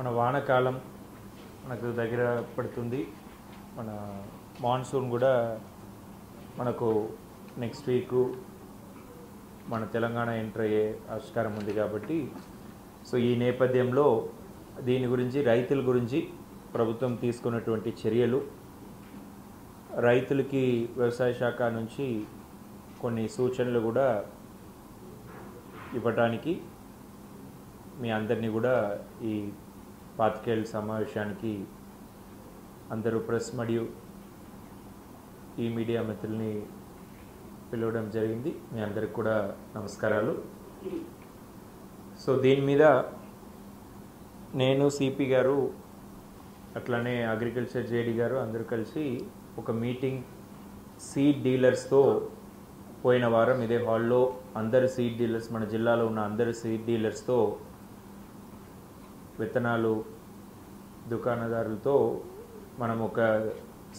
మన వానకాలం మనకు దగ్గర పడుతుంది. మన మాన్సూన్ కూడా మనకు నెక్స్ట్ వీక్ మన తెలంగాణ ఎంటర్ అయ్యే ఆస్కారం ఉంది కాబట్టి సో ఈ నేపథ్యంలో దీని గురించి రైతుల గురించి ప్రభుత్వం తీసుకున్నటువంటి చర్యలు, రైతులకి వ్యవసాయ శాఖ నుంచి కొన్ని సూచనలు కూడా ఇవ్వడానికి మీ అందరినీ కూడా ఈ పాతికేళ్ల సమావేశానికి అందరూ ప్రెస్ మరియు ఈ మీడియా మిత్రుల్ని పిలవడం జరిగింది. మీ అందరికి కూడా నమస్కారాలు. సో దీని మీద నేను, సిపి గారు, అట్లానే అగ్రికల్చర్ జేడీ గారు అందరూ కలిసి ఒక మీటింగ్ సీడ్ డీలర్స్తో పోయిన వారం ఇదే హాల్లో అందరు సీడ్ డీలర్స్, మన జిల్లాలో ఉన్న అందరు సీడ్ డీలర్స్తో, విత్తనాలు దుకాణదారులతో మనం ఒక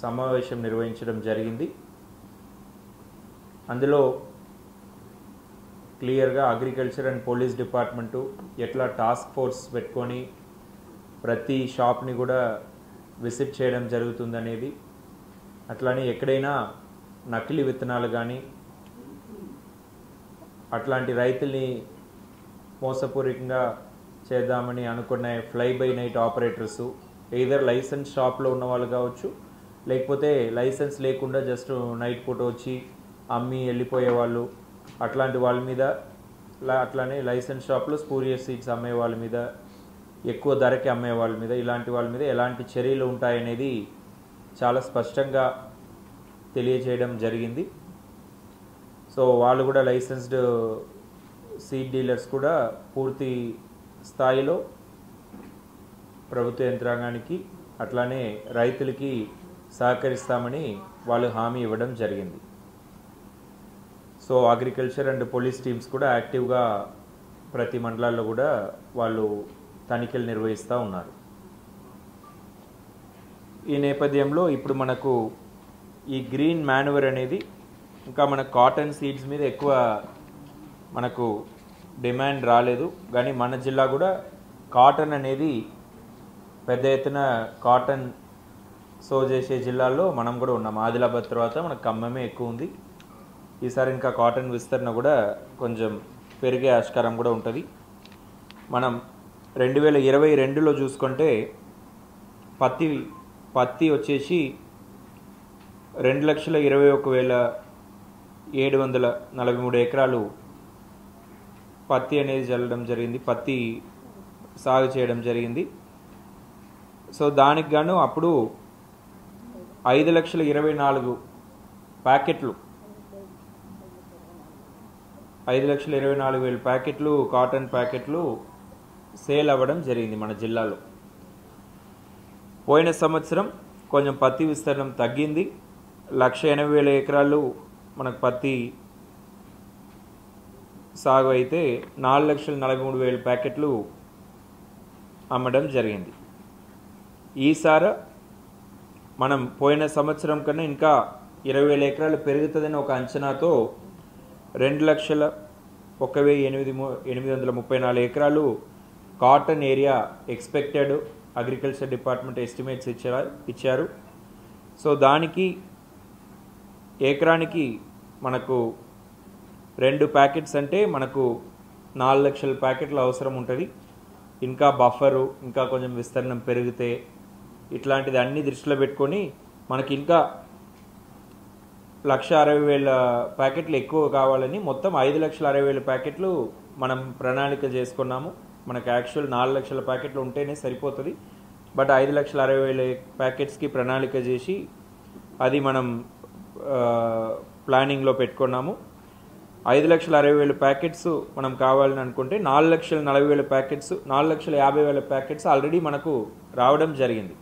సమావేశం నిర్వహించడం జరిగింది. అందులో క్లియర్గా అగ్రికల్చర్ అండ్ పోలీస్ డిపార్ట్మెంటు ఎట్లా టాస్క్ ఫోర్స్ పెట్టుకొని ప్రతి షాప్ని కూడా విజిట్ చేయడం జరుగుతుందనేది, అట్లానే ఎక్కడైనా నకిలీ విత్తనాలు కానీ అట్లాంటి రైతుల్ని మోసపూరితంగా చేద్దామని అనుకున్న fly by night operators, either license షాప్లో ఉన్న వాళ్ళు కావచ్చు, లేకపోతే లైసెన్స్ లేకుండా జస్ట్ నైట్ పూట వచ్చి అమ్మి వెళ్ళిపోయే వాళ్ళు, అట్లాంటి వాళ్ళ మీద, అట్లానే లైసెన్స్ షాప్లో స్పూరియస్ సీడ్స్ అమ్మే వాళ్ళ మీద, ఎక్కువ ధరకి అమ్మే వాళ్ళ మీద, ఇలాంటి వాళ్ళ మీద ఎలాంటి చర్యలు ఉంటాయనేది చాలా స్పష్టంగా తెలియజేయడం జరిగింది. సో వాళ్ళు కూడా లైసెన్స్డ్ సీడ్ డీలర్స్ కూడా పూర్తి స్థాయిలో ప్రభుత్వ యంత్రాంగానికి అట్లానే రైతులకి సహకరిస్తామని వాళ్ళు హామీ ఇవ్వడం జరిగింది. So agriculture and police teams కూడా యాక్టివ్గా ప్రతి మండలాల్లో కూడా వాళ్ళు తనిఖీలు నిర్వహిస్తూ ఉన్నారు. ఈ నేపథ్యంలో ఇప్పుడు మనకు ఈ గ్రీన్ మాన్యూవర్ అనేది, ఇంకా మన కాటన్ సీడ్స్ మీద ఎక్కువ మనకు డిమాండ్ రాలేదు, కానీ మన జిల్లా కూడా కాటన్ అనేది పెద్ద ఎత్తున కాటన్ సో చేసే జిల్లాల్లో మనం కూడా ఉన్నాం. ఆదిలాబాద్ తర్వాత మనకు ఖమ్మమే ఎక్కువ ఉంది. ఈసారి ఇంకా కాటన్ విస్తరణ కూడా కొంచెం పెరిగే ఆస్కారం కూడా ఉంటుంది. మనం 2022లో చూసుకుంటే పత్తి వచ్చేసి 2,21,743 ఎకరాలు పత్తి అనేది చల్లడం జరిగింది, పత్తి సాగు చేయడం జరిగింది. సో దానికి గాను అప్పుడు 5,24,000 ప్యాకెట్లు, 5,24,000 ప్యాకెట్లు కాటన్ ప్యాకెట్లు సేల్ అవ్వడం జరిగింది మన జిల్లాలో. పోయిన సంవత్సరం కొంచెం పత్తి విస్తీర్ణం తగ్గింది. 1,80,000 ఎకరాలు మనకు పత్తి సాగు అయితే 4,43,000 ప్యాకెట్లు అమ్మడం జరిగింది. ఈసారి మనం పోయిన సంవత్సరం కన్నా ఇంకా 20,000 ఎకరాలు పెరుగుతుందని ఒక అంచనాతో 2,01,834 ఎకరాలు cotton area expected agriculture department estimates ఇచ్చారు. సో దానికి ఎకరానికి మనకు 2 ప్యాకెట్స్ అంటే మనకు 4,00,000 ప్యాకెట్లు అవసరం ఉంటుంది. ఇంకా బఫరు, ఇంకా కొంచెం విస్తీర్ణం పెరిగితే, ఇట్లాంటిది అన్ని దృష్టిలో పెట్టుకొని మనకి ఇంకా 1,60,000 ప్యాకెట్లు ఎక్కువ కావాలని మొత్తం 5,60,000 ప్యాకెట్లు మనం ప్రణాళిక చేసుకున్నాము. మనకు యాక్చువల్ 4,00,000 ప్యాకెట్లు ఉంటేనే సరిపోతుంది, బట్ 5,60,000 ప్యాకెట్స్కి ప్రణాళిక చేసి అది మనం ప్లానింగ్లో పెట్టుకున్నాము. 5,60,000 ప్యాకెట్స్ మనం కావాలని అనుకుంటే 4,40,000 ప్యాకెట్స్, 4,50,000 ప్యాకెట్స్ ఆల్రెడీ మనకు రావడం జరిగింది.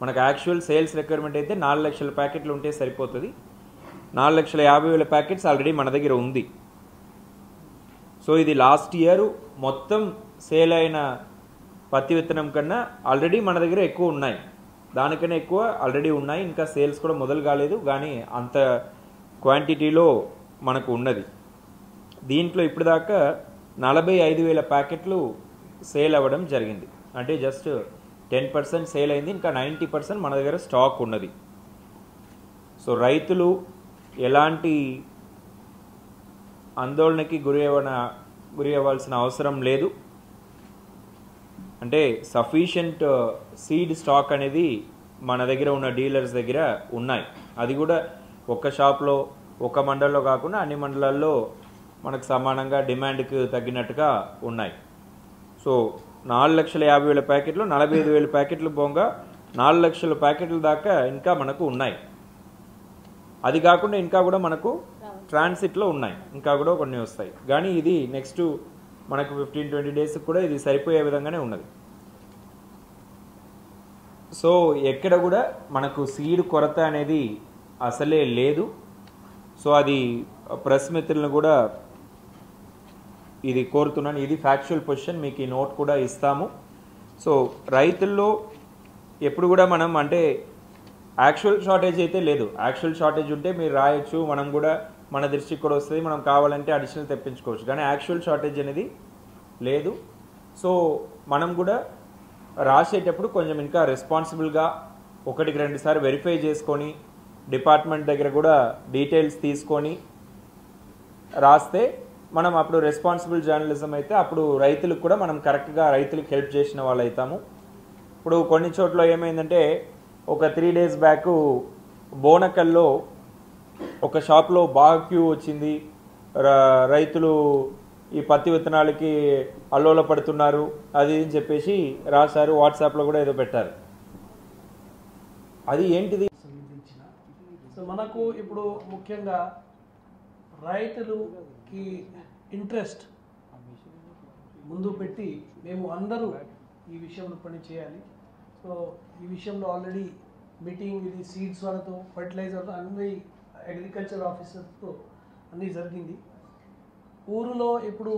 మనకు యాక్చువల్ సేల్స్ రిక్వైర్మెంట్ అయితే 4,00,000 ప్యాకెట్లు ఉంటే సరిపోతుంది. 4,50,000 ప్యాకెట్స్ ఆల్రెడీ మన దగ్గర ఉంది. సో ఇది లాస్ట్ ఇయర్ మొత్తం సేల్ అయిన పత్తి విత్తనం కన్నా ఆల్రెడీ మన దగ్గర ఎక్కువ ఉన్నాయి, దానికన్నా ఎక్కువ ఆల్రెడీ ఉన్నాయి. ఇంకా సేల్స్ కూడా మొదలు కాలేదు, కానీ అంత క్వాంటిటీలో మనకు ఉన్నది. దీంట్లో ఇప్పుడు దాకా 45,000 ప్యాకెట్లు సేల్ అవ్వడం జరిగింది. అంటే జస్ట్ 10% సేల్ అయింది, ఇంకా 90% మన దగ్గర స్టాక్ ఉన్నది. సో రైతులు ఎలాంటి ఆందోళనకి గురి అవ్వాల్సిన అవసరం లేదు. అంటే సఫిషియంట్ సీడ్ స్టాక్ అనేది మన దగ్గర ఉన్న డీలర్స్ దగ్గర ఉన్నాయి. అది కూడా ఒక షాప్లో ఒక మండలంలో కాకుండా అన్ని మండలాల్లో మనకు సమానంగా డిమాండ్కి తగ్గినట్టుగా ఉన్నాయి. సో 4,50,000 ప్యాకెట్లు, 45,000 ప్యాకెట్లు పోగా 4 లక్షల ప్యాకెట్ల దాకా ఇంకా మనకు ఉన్నాయి. అది కాకుండా ఇంకా కూడా మనకు ట్రాన్సిట్లో ఉన్నాయి, ఇంకా కూడా కొన్ని వస్తాయి. కానీ ఇది నెక్స్ట్ మనకు 15-20 డేస్కి కూడా ఇది సరిపోయే విధంగానే ఉన్నది. సో ఎక్కడ కూడా మనకు సీడ్ కొరత అనేది అసలే లేదు. సో అది ప్రెస్ మిత్రులను కూడా ఇది కోరుతున్నాను. ఇది ఫ్యాక్చువల్ పొజిషన్, మీకు ఈ నోట్ కూడా ఇస్తాము. సో రైతుల్లో ఎప్పుడు కూడా మనం అంటే యాక్చువల్ షార్టేజ్ అయితే లేదు. యాక్చువల్ షార్టేజ్ ఉంటే మీరు రాయొచ్చు, మనం కూడా మన దృష్టికి కూడా వస్తుంది, మనం కావాలంటే అడిషనల్ తెప్పించుకోవచ్చు. కానీ యాక్చువల్ షార్టేజ్ అనేది లేదు. సో మనం కూడా రాసేటప్పుడు కొంచెం ఇంకా రెస్పాన్సిబుల్గా 1-2 సార్లు వెరిఫై చేసుకొని డిపార్ట్మెంట్ దగ్గర కూడా డీటెయిల్స్ తీసుకొని రాస్తే మనం అప్పుడు రెస్పాన్సిబుల్ జర్నలిజం అయితే అప్పుడు రైతులకు కూడా మనం కరెక్ట్గా రైతులకు హెల్ప్ చేసిన వాళ్ళు అవుతాము. ఇప్పుడు కొన్ని చోట్ల ఏమైందంటే ఒక 3 డేస్ బ్యాక్ బోనకల్లో ఒక షాప్లో బాగా క్యూ వచ్చింది, రైతులు ఈ పత్తి విత్తనాలకి అల్లోల పడుతున్నారు అది అని చెప్పేసి రాశారు. వాట్సాప్లో కూడా ఏదో పెట్టారు. అది ఏంటిది? సో మనకు ఇప్పుడు ముఖ్యంగా రైతులకి ఇంట్రెస్ట్ ముందు పెట్టి మేము అందరూ ఈ విషయంలో పని చేయాలి. సో ఈ విషయంలో ఆల్రెడీ మీటింగ్ ఇది సీడ్స్ వాళ్ళతో, ఫర్టిలైజర్తో, అన్ని అగ్రికల్చర్ ఆఫీసర్తో అన్నీ జరిగింది. ఊరిలో ఇప్పుడు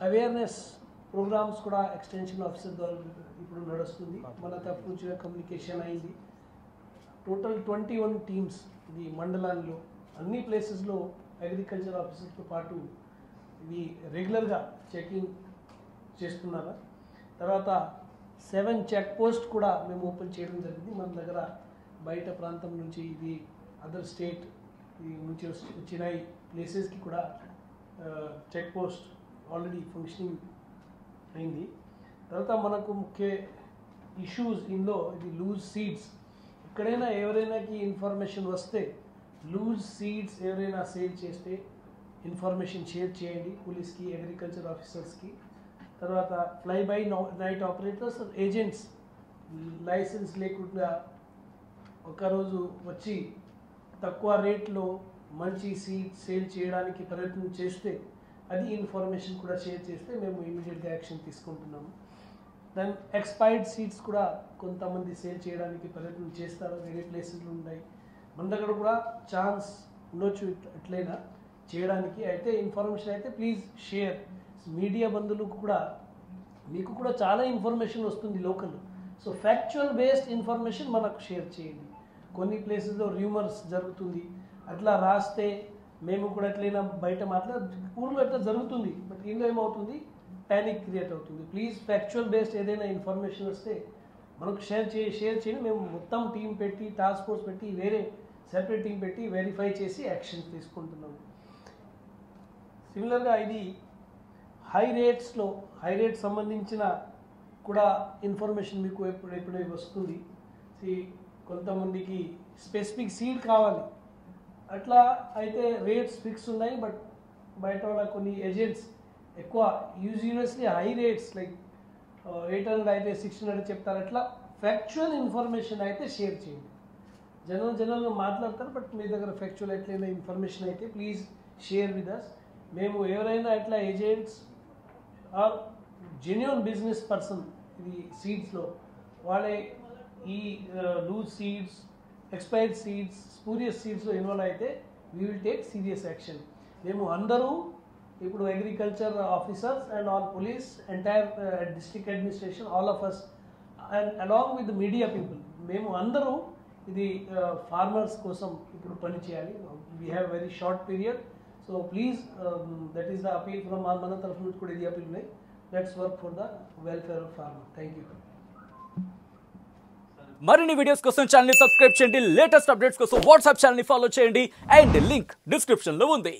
అవేర్నెస్ ప్రోగ్రామ్స్ కూడా ఎక్స్టెన్షన్ ఆఫీసర్ ద్వారా ఇప్పుడు నడుస్తుంది. మన తరఫు నుంచి కమ్యూనికేషన్ అయింది. టోటల్ 21 టీమ్స్ ఇది మండలాల్లో అన్ని ప్లేసెస్లో అగ్రికల్చర్ ఆఫీసర్తో పాటు ఇది రెగ్యులర్గా చెకింగ్ చేస్తున్నారు. తర్వాత 7 చెక్ పోస్ట్ కూడా మేము ఓపెన్ చేయడం జరిగింది. మన దగ్గర బయట ప్రాంతం నుంచి ఇది అదర్ స్టేట్ నుంచి వచ్చిన ప్లేసెస్కి కూడా చెక్ పోస్ట్ ఆల్రెడీ ఫంక్షనింగ్ అయింది. తర్వాత మనకు ముఖ్య ఇష్యూస్ ఇందులో ఇది లూజ్ సీడ్స్. ఎక్కడైనా ఎవరైనాకి ఇన్ఫర్మేషన్ వస్తే లూజ్ సీడ్స్ ఎవరైనా సేల్ చేస్తే ఇన్ఫర్మేషన్ షేర్ చేయండి పోలీస్కి, అగ్రికల్చర్ ఆఫీసర్స్కి. తర్వాత fly by night operators, agents license లేకుండా ఒకరోజు వచ్చి తక్కువ రేట్లో మంచి సీడ్ సేల్ చేయడానికి ప్రయత్నం చేస్తే అది ఇన్ఫర్మేషన్ కూడా షేర్ చేస్తే మేము ఇమీడియట్గా యాక్షన్ తీసుకుంటున్నాము. దెన్ ఎక్స్పైర్డ్ సీడ్స్ కూడా కొంతమంది సేల్ చేయడానికి ప్రయత్నం చేస్తారు, వేరే ప్లేసెస్లో ఉన్నాయి. మన దగ్గర కూడా ఛాన్స్ ఉండొచ్చు ఎట్లయినా చేయడానికి. అయితే ఇన్ఫర్మేషన్ అయితే ప్లీజ్ షేర్. మీడియా బంధువులకు కూడా మీకు కూడా చాలా ఇన్ఫర్మేషన్ వస్తుంది local. So factual based information మనకు షేర్ చేయండి. కొన్ని ప్లేసెస్లో రూమర్స్ జరుగుతుంది, అట్లా రాస్తే మేము కూడా ఎట్లయినా బయట ఊళ్ళో ఎట్లా జరుగుతుంది, బట్ ఇందులో ఏమవుతుంది ప్యానిక్ క్రియేట్ అవుతుంది. ప్లీజ్ ఫ్యాక్చువల్ బేస్డ్ ఏదైనా ఇన్ఫర్మేషన్ వస్తే మనకు షేర్ చేయండి. మేము మొత్తం టీం పెట్టి, టాస్క్ ఫోర్స్ పెట్టి, వేరే సెపరేట్ టీం పెట్టి వెరిఫై చేసి యాక్షన్ తీసుకుంటున్నాము. సిమిలర్గా ఇది హై రేట్స్ సంబంధించిన కూడా ఇన్ఫర్మేషన్ మీకు ఎప్పుడే వస్తుంది. కొంతమందికి స్పెసిఫిక్ సీడ్ కావాలి, అట్లా అయితే రేట్స్ ఫిక్స్ ఉన్నాయి. బట్ బయట వాళ్ళ కొన్ని ఏజెంట్స్ ఎక్కువ యూజువస్లీ హై రేట్స్ లైక్ 800 అయితే 1600 చెప్తారు. అట్లా ఫ్యాక్చువల్ ఇన్ఫర్మేషన్ అయితే షేర్ చేయండి. జనరల్గా మాట్లాడతారు, బట్ మీ దగ్గర ఫ్యాక్చువల్ ఎట్లయినా ఇన్ఫర్మేషన్ అయితే ప్లీజ్ షేర్ విత్ అస్. మేము ఎవరైనా ఎట్లా agents are genuine business person ఇది సీడ్స్లో వాళ్ళే ఈ loose seeds, expired seeds, spurious సీడ్స్లో ఇన్వాల్వ్ అయితే we will take serious action. మేము అందరూ ఇప్పుడు agriculture officers and all police, entire district administration, all of us and along with media people, మేము అందరూ ఇది ఫార్మర్స్ కోసం ఇప్పుడు పని చేయాలి. We have very short period. So please that is the appeal from మన తరఫు నుంచి కూడా ఇది అపీల్ ఉన్నాయి. Let's work for the welfare of farmer. Thank you. మరిన్ని వీడియోస్ కోసం ఛానల్ ని సబ్స్క్రైబ్ చేయండి, లేటెస్ట్ అప్డేట్స్ కోసం వాట్సాప్ ఛానల్ ని ఫాలో చేయండి అండ్ లింక్ డిస్క్రిప్షన్ లో ఉంది.